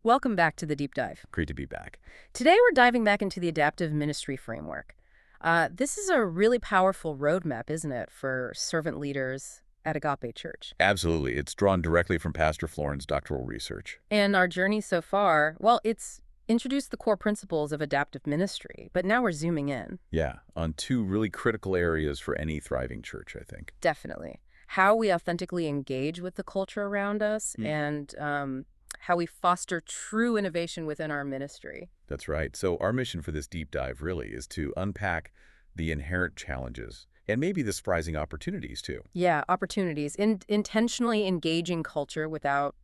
Welcome back to the Deep Dive. Great to be back. Today we're diving back into the adaptive ministry framework. This is a really powerful roadmap, isn't it, for servant leaders at Agape Church? Absolutely. It's drawn directly from Pastor Florin's doctoral research. And our journey so far, well, it's introduced the core principles of adaptive ministry, but now we're zooming in. Yeah, on two really critical areas for any thriving church, I think. Definitely. How we authentically engage with the culture around us and how we foster true innovation within our ministry. That's right. So our mission for this deep dive really is to unpack the inherent challenges and maybe the surprising opportunities too. Yeah, opportunities. Intentionally engaging culture without,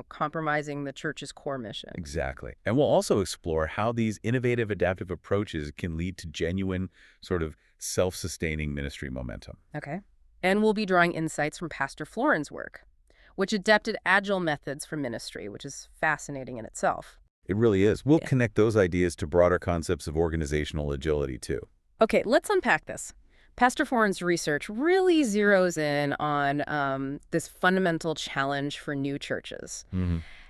compromising the church's core mission. Exactly. And we'll also explore how these innovative adaptive approaches can lead to genuine sort of self-sustaining ministry momentum. Okay. And we'll be drawing insights from Pastor Florin's work, which adapted agile methods for ministry, which is fascinating in itself. It really is. We'll connect those ideas to broader concepts of organizational agility too. Okay, let's unpack this. Pastor Florin's research really zeroes in on this fundamental challenge for new churches.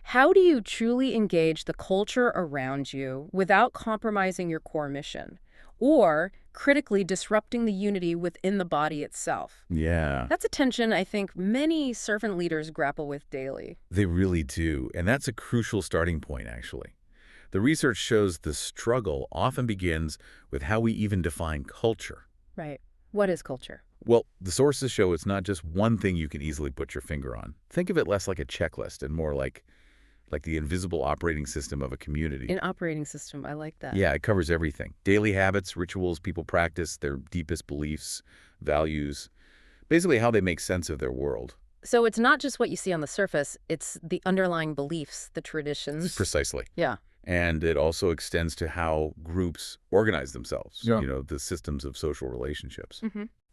How do you truly engage the culture around you without compromising your core mission or critically disrupting the unity within the body itself? Yeah. That's a tension I think many servant leaders grapple with daily. They really do, and that's a crucial starting point, actually. The research shows the struggle often begins with how we even define culture. Right. What is culture? Well, the sources show it's not just one thing you can easily put your finger on. Think of it less like a checklist and more like the invisible operating system of a community. An operating system, I like that. Yeah, it covers everything. Daily habits, rituals people practice, their deepest beliefs, values, basically how they make sense of their world. So it's not just what you see on the surface, it's the underlying beliefs, the traditions. Precisely. Yeah. And it also extends to how groups organize themselves, Yeah. the systems of social relationships,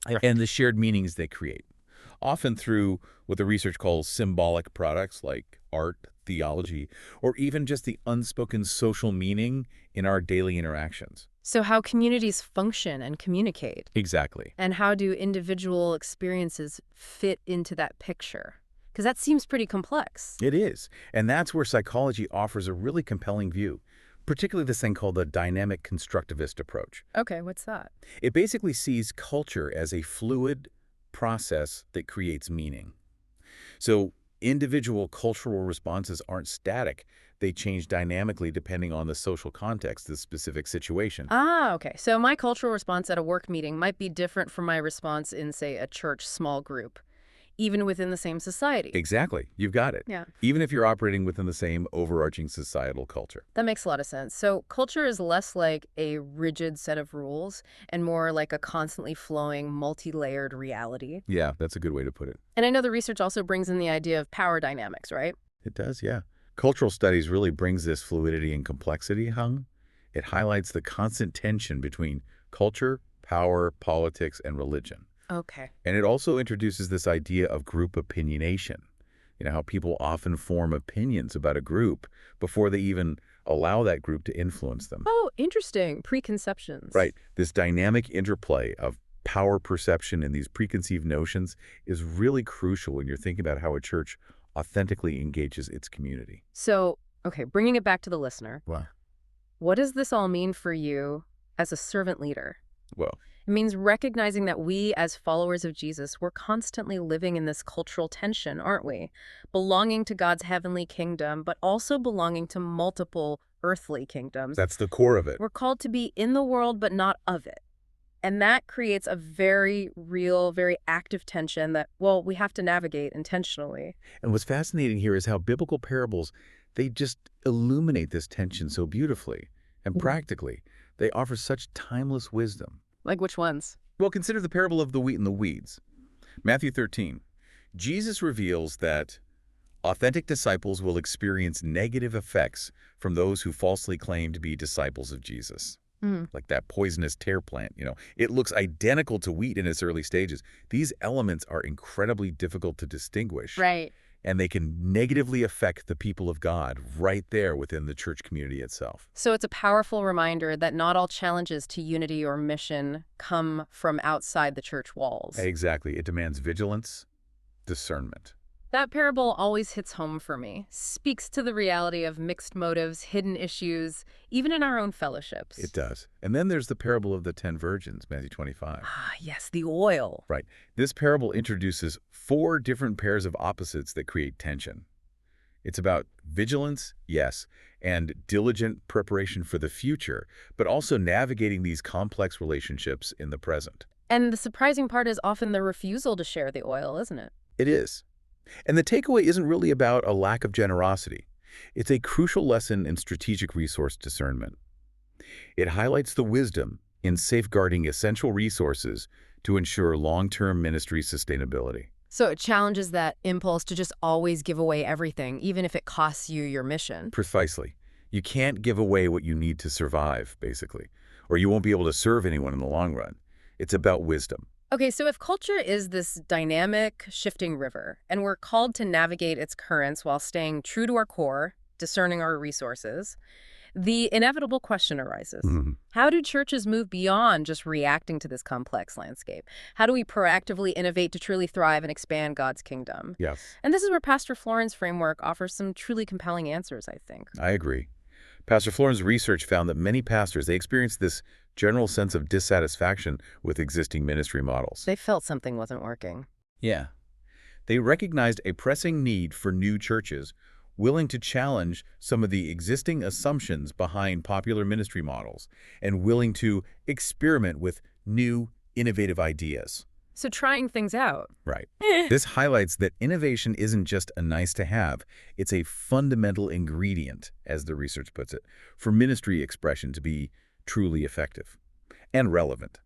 Yeah. and the shared meanings they create, often through what the research calls symbolic products like art, theology, or even just the unspoken social meaning in our daily interactions. So how communities function and communicate, Exactly. and how do individual experiences fit into that picture? Because that seems pretty complex. It is. And that's where psychology offers a really compelling view, particularly this thing called the dynamic constructivist approach. Okay, what's that? It basically sees culture as a fluid process that creates meaning. So individual cultural responses aren't static. They change dynamically depending on the social context, the specific situation. Ah, okay. So my cultural response at a work meeting might be different from my response in, say, a church small group, even within the same society. Exactly. You've got it. Yeah. Even if you're operating within the same overarching societal culture. That makes a lot of sense. So culture is less like a rigid set of rules and more like a constantly flowing, multi-layered reality. Yeah, that's a good way to put it. And I know the research also brings in the idea of power dynamics, right? It does, yeah. Cultural studies really brings this fluidity and complexity home. It highlights the constant tension between culture, power, politics, and religion. Okay. And it also introduces this idea of group opinionation. How people often form opinions about a group before they even allow that group to influence them. Oh, interesting. Preconceptions. Right. This dynamic interplay of power perception and these preconceived notions is really crucial when you're thinking about how a church authentically engages its community. So, okay, bringing it back to the listener. Wow. What does this all mean for you as a servant leader? Well, It means recognizing that we, as followers of Jesus, we're constantly living in this cultural tension, aren't we? Belonging to God's heavenly kingdom, but also belonging to multiple earthly kingdoms. that's the core of it. We're called to be in the world, but not of it. And that creates a very real, very active tension that, well, we have to navigate intentionally. And what's fascinating here is how biblical parables, they just illuminate this tension so beautifully and practically. They offer such timeless wisdom. Like which ones? Well, consider the parable of the wheat and the weeds. Matthew 13. Jesus reveals that authentic disciples will experience negative effects from those who falsely claim to be disciples of Jesus. Like that poisonous tare plant, It looks identical to wheat in its early stages. These elements are incredibly difficult to distinguish. Right. And they can negatively affect the people of God right there within the church community itself. So it's a powerful reminder that not all challenges to unity or mission come from outside the church walls. Exactly. It demands vigilance, discernment. That parable always hits home for me, speaks to the reality of mixed motives, hidden issues, even in our own It fellowships. does. And then there's the parable of the 10 virgins, Matthew 25. Ah, yes, the oil. Right. This parable introduces 4 different pairs of opposites that create tension. It's about vigilance, yes, and diligent preparation for the future, but also navigating these complex relationships in the present. And the surprising part is often the refusal to share the oil, isn't it? It is. And the takeaway isn't really about a lack of generosity. It's a crucial lesson in strategic resource discernment. It highlights the wisdom in safeguarding essential resources to ensure long-term ministry sustainability. So it challenges that impulse to just always give away everything, even if it costs you your mission. Precisely. You can't give away what you need to survive, basically, or you won't be able to serve anyone in the long run. It's about wisdom. Okay, so if culture is this dynamic, shifting river, and we're called to navigate its currents while staying true to our core, discerning our resources, the inevitable question arises. How do churches move beyond just reacting to this complex landscape? How do we proactively innovate to truly thrive and expand God's kingdom? Yes, And this is where Pastor Florin's framework offers some truly compelling answers, I think. I agree. Pastor Florin's research found that many pastors, they experience this general sense of dissatisfaction with existing ministry models. They felt something wasn't working. Yeah. They recognized a pressing need for new churches willing to challenge some of the existing assumptions behind popular ministry models and willing to experiment with new, innovative ideas. So trying things out. Right. This highlights that innovation isn't just a nice-to-have, it's a fundamental ingredient, as the research puts it, for ministry expression to be truly effective and relevant,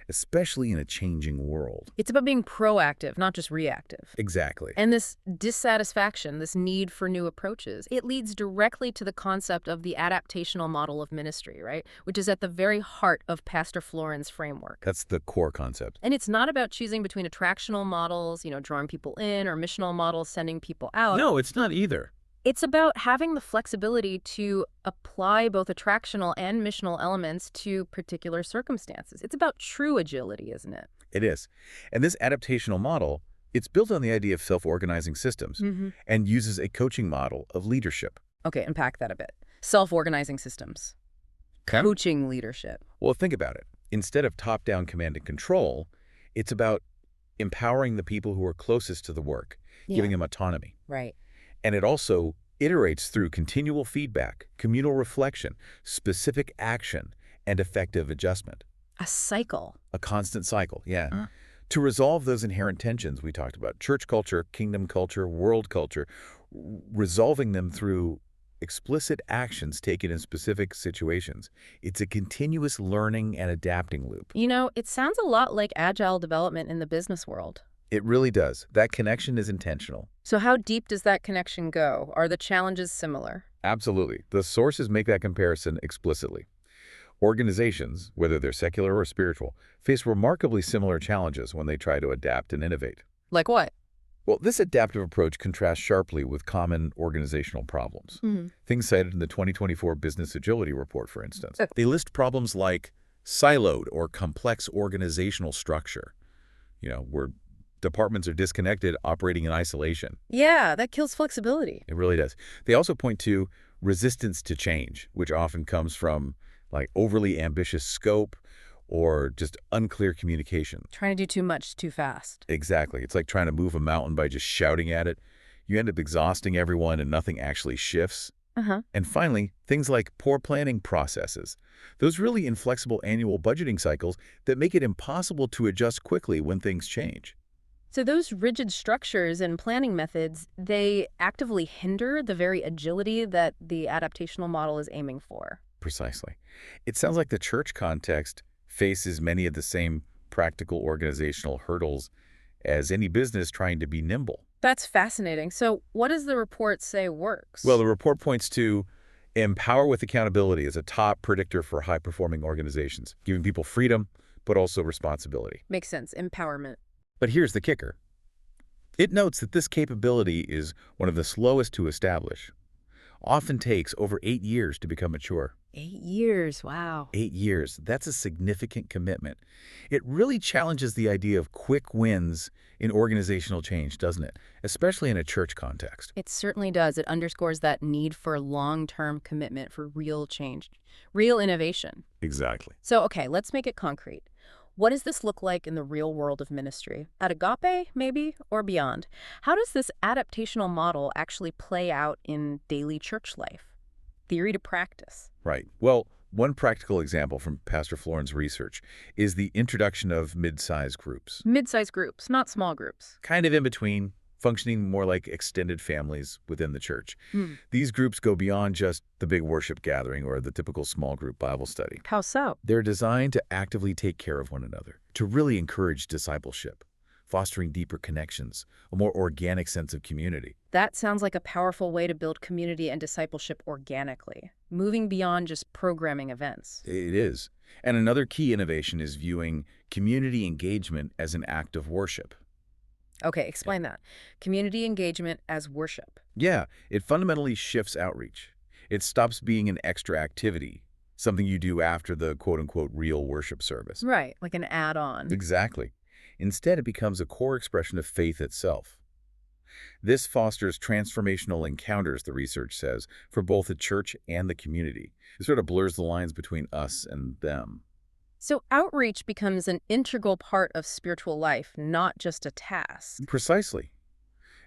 especially in a changing world. It's about being proactive, not just reactive. Exactly. And this dissatisfaction, this need for new approaches, it leads directly to the concept of the adaptational model of ministry, right? Which is at the very heart of Pastor Florin's framework. That's the core concept. And it's not about choosing between attractional models, drawing people in, or missional models, sending people out. No, it's not either. It's about having the flexibility to apply both attractional and missional elements to particular circumstances. It's about true agility, isn't it? It is. And this adaptational model, it's built on the idea of self-organizing systems and uses a coaching model of leadership. Okay, unpack that a bit. Self-organizing systems. Coaching leadership. Well, think about it. Instead of top-down command and control, it's about empowering the people who are closest to the work, giving them autonomy. Right. And it also iterates through continual feedback, communal reflection, specific action, and effective adjustment. A cycle. A constant cycle, yeah. To resolve those inherent tensions we talked about, church culture, kingdom culture, world culture, resolving them through explicit actions taken in specific situations. It's a continuous learning and adapting loop. It sounds a lot like agile development in the business world. It really does. That connection is intentional. So how deep does that connection go? Are the challenges similar? Absolutely. The sources make that comparison explicitly. Organizations, whether they're secular or spiritual, face remarkably similar challenges when they try to adapt and innovate. Like what? Well, this adaptive approach contrasts sharply with common organizational problems. Things cited in the 2024 Business Agility Report, for instance. They list problems like siloed or complex organizational structure, where departments are disconnected, operating in isolation. Yeah, that kills flexibility. It really does. They also point to resistance to change, which often comes from overly ambitious scope or just unclear communication. Trying to do too much too fast. Exactly. It's like trying to move a mountain by just shouting at it. You end up exhausting everyone and nothing actually shifts. And finally, things like poor planning processes. Those really inflexible annual budgeting cycles that make it impossible to adjust quickly when things change. So those rigid structures and planning methods, they actively hinder the very agility that the adaptational model is aiming for. Precisely. It sounds like the church context faces many of the same practical organizational hurdles as any business trying to be nimble. That's fascinating. So what does the report say works? Well, the report points to empower with accountability as a top predictor for high-performing organizations, giving people freedom, but also responsibility. Makes sense. Empowerment. But here's the kicker. It notes that this capability is one of the slowest to establish. Often takes over 8 years to become mature. 8 years, wow. 8 years. That's a significant commitment. It really challenges the idea of quick wins in organizational change, doesn't it? Especially in a church context. It certainly does. It underscores that need for long-term commitment for real change, real innovation. Exactly. So, okay, let's make it concrete. What does this look like in the real world of ministry? At Agape, maybe, or beyond? How does this adaptational model actually play out in daily church life? Theory to practice. Right. Well, one practical example from Pastor Florin's research is the introduction of mid-sized groups. Mid-sized groups, not small groups. Kind of in between, functioning more like extended families within the church. Hmm. These groups go beyond just the big worship gathering or the typical small group Bible study. How so? They're designed to actively take care of one another, to really encourage discipleship, fostering deeper connections, a more organic sense of community. That sounds like a powerful way to build community and discipleship organically, moving beyond just programming events. It is. And another key innovation is viewing community engagement as an act of worship. Okay, explain that. Community engagement as worship. Yeah, it fundamentally shifts outreach. It stops being an extra activity, something you do after the quote-unquote real worship service. Right, like an add-on. Exactly. Instead, it becomes a core expression of faith itself. This fosters transformational encounters, the research says, for both the church and the community. It sort of blurs the lines between us and them. So outreach becomes an integral part of spiritual life, not just a task. Precisely.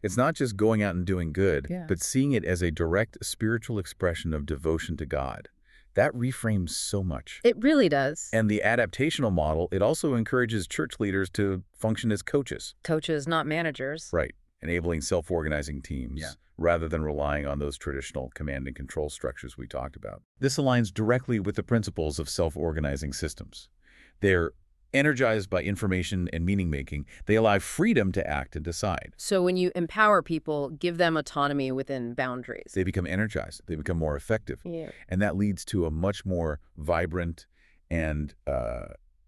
It's not just going out and doing good, Yeah. but seeing it as a direct spiritual expression of devotion to God. That reframes so much. It really does. And the adaptational model, it also encourages church leaders to function as coaches. Coaches, not managers. Right. Enabling self-organizing teams. Yeah. Rather than relying on those traditional command and control structures we talked about. This aligns directly with the principles of self-organizing systems. They're energized by information and meaning-making. They allow freedom to act and decide. So when you empower people, give them autonomy within boundaries. They become energized. They become more effective. Yeah. And that leads to a much more vibrant and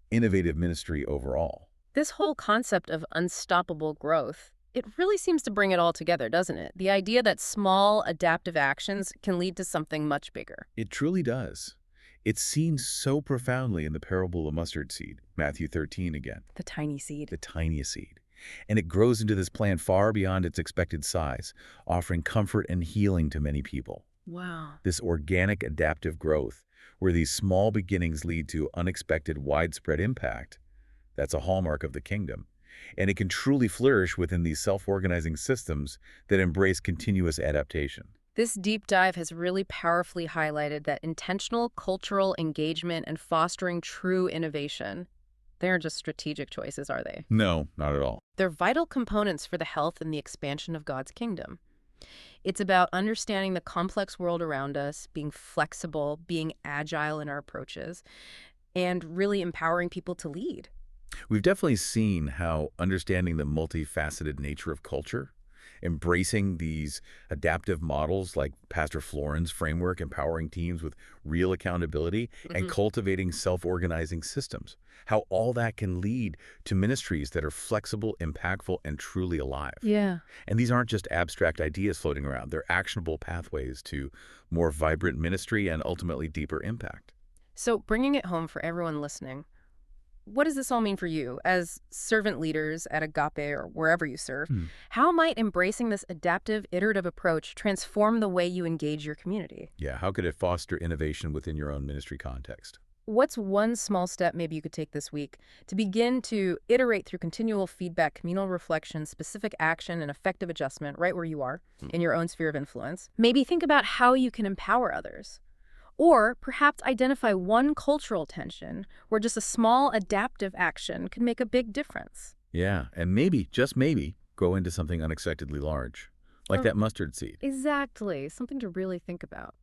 innovative ministry overall. This whole concept of unstoppable growth, it really seems to bring it all together, doesn't it? The idea that small adaptive actions can lead to something much bigger. It truly does. It's seen so profoundly in the parable of the mustard seed, Matthew 13 again, The tiny seed. the tiniest seed. And it grows into this plant far beyond its expected size, offering comfort and healing to many people. Wow. This organic adaptive growth, where these small beginnings lead to unexpected widespread impact, that's a hallmark of the kingdom. And it can truly flourish within these self-organizing systems that embrace continuous adaptation. This deep dive has really powerfully highlighted that intentional cultural engagement and fostering true innovation, they aren't just strategic choices, are they? No, not at all. They're vital components for the health and the expansion of God's kingdom. It's about understanding the complex world around us, being flexible, being agile in our approaches, and really empowering people to lead. We've definitely seen how understanding the multifaceted nature of culture, embracing these adaptive models like Pastor Florin's framework, empowering teams with real accountability, and cultivating self-organizing systems, how all that can lead to ministries that are flexible, impactful, and truly alive. Yeah. And these aren't just abstract ideas floating around. They're actionable pathways to more vibrant ministry and ultimately deeper impact. So bringing it home for everyone listening, what does this all mean for you as servant leaders at Agape or wherever you serve? How might embracing this adaptive, iterative approach transform the way you engage your community? Yeah, how could it foster innovation within your own ministry context? What's one small step maybe you could take this week to begin to iterate through continual feedback, communal reflection, specific action, and effective adjustment right where you are in your own sphere of influence? Maybe think about how you can empower others. Or perhaps identify one cultural tension where just a small adaptive action could make a big difference. Yeah, and maybe, just maybe, grow into something unexpectedly large, like that mustard seed. Exactly. Something to really think about.